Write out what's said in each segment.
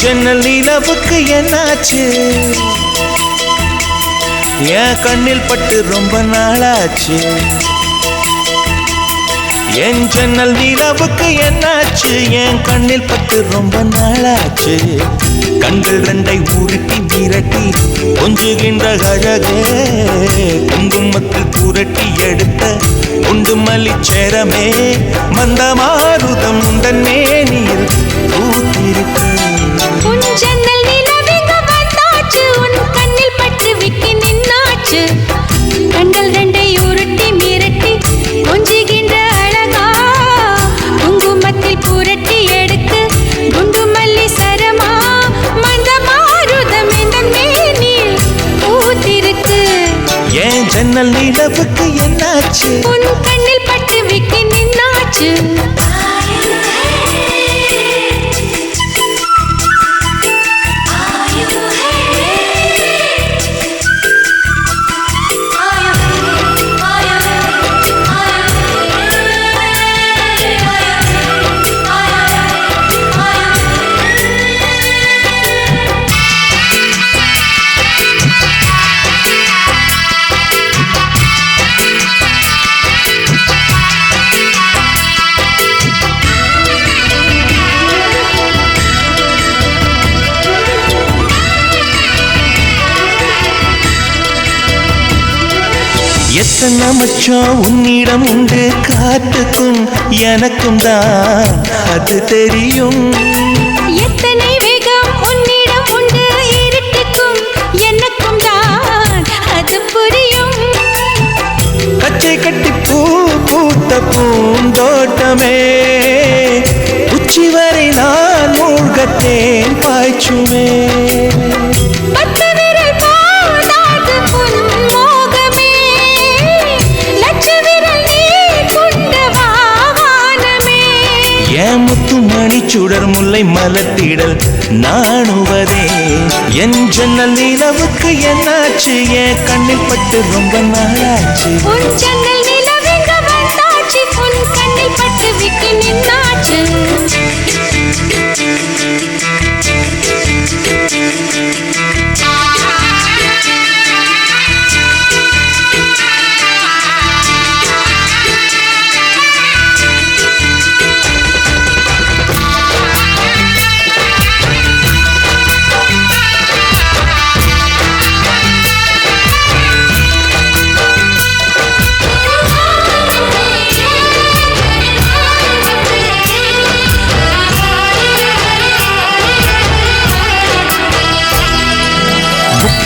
ஜன்னல் நிலவுக்கு என்னாச்சு என் கண்ணில் பட்டு ரொம்ப நாளாச்சு என் ஜன்னல் நிலவுக்கு என்னாச்சு என் கண்ணில் பட்டு ரொம்ப நாளாச்சு கண்கள் ரெண்டை உருட்டி மிரட்டி கொஞ்சுகின்ற அழகே குங்குமத்தில் புரட்டி எடுத்த குண்டு மல்லிச்சேரமே மந்தமாருதம் உந்தன் மேனியில் பூத்திருக்கு கண்கள் ரெண்டை உருட்டி மிரட்டி கொஞ்சுகின்ற அழகா குங்குமத்தில் புரட்டி எடுத்து குண்டு மல்லி சரமா மந்தமாருதம் இந்த மேனில் பூத்திருக்கு ஏன் ஜன்னல் நிலவுக்கு என்னாச்சு உன் கண்ணில் பட்டு விட்டு நின்னாச்சு எத்தனை மச்சம் உன்னிடம் உண்டு காத்துக்கும் எனக்கும் தான் அது தெரியும் எத்தனை வேகம் உன்னிடம் உண்டு இருட்டுக்கும் எனக்கும் தான் அது புரியும் கச்சை கட்டி பூ பூத்த பூந்தோட்டமே உச்சி வரை நான் மூழ்கத்தேன் பாய்ச்சுமே சுடர் முல்லை மலர்த்திடல் நாணுவதே என் ஜன்னல் நிலவுக்கு என்னாச்சு என் கண்ணில் பட்டு ரொம்ப நாளாச்சு உன் ஜன்னல் நிலவுக்கு வந்தாச்சு உன் கண்ணில் பட்டு விட்டு நின்னாச்சு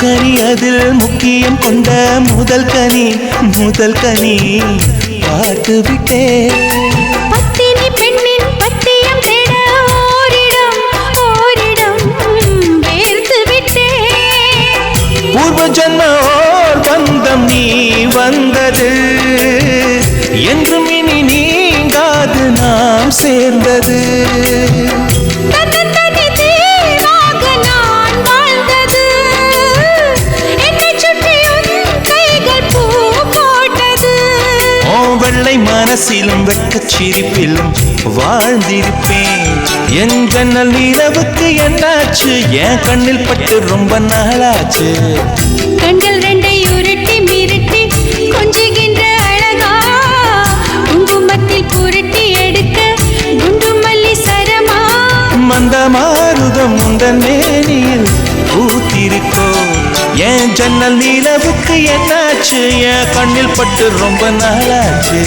கனி அதில் முக்கியம் கொண்ட முதல் கனி பார்த்து விட்டே பத்தினி பெண்ணின் பத்தியம் தேட ஓரிடம் வேர்த்து விட்டே பூர்வ ஜன்ம ஓர் பந்தம் நீ வந்தது என்றும் இனி நீங்காது நாம் சேர்ந்தது வெள்ளை மனசிலும் வெட்கச் சிரிப்பிலும் வாழ்ந்திருப்பேன் என் ஜன்னல் நிலவுக்கு என்னாச்சு என் கண்ணில் பட்டு ரொம்ப நாளாச்சு கண்கள் ரெண்டை உருட்டி மிரட்டி கொஞ்சுகின்ற அழகா குங்குமத்தில் புரட்டி எடுக்க குண்டு மல்லி சரமா மந்தமாருதம் உந்தன் மேனியில் பூத்திருக்கோ என் ஜன்னல் நிலவுக்கு என்னாச்சு என் கண்ணில் பட்டு ரொம்ப நாளாச்சு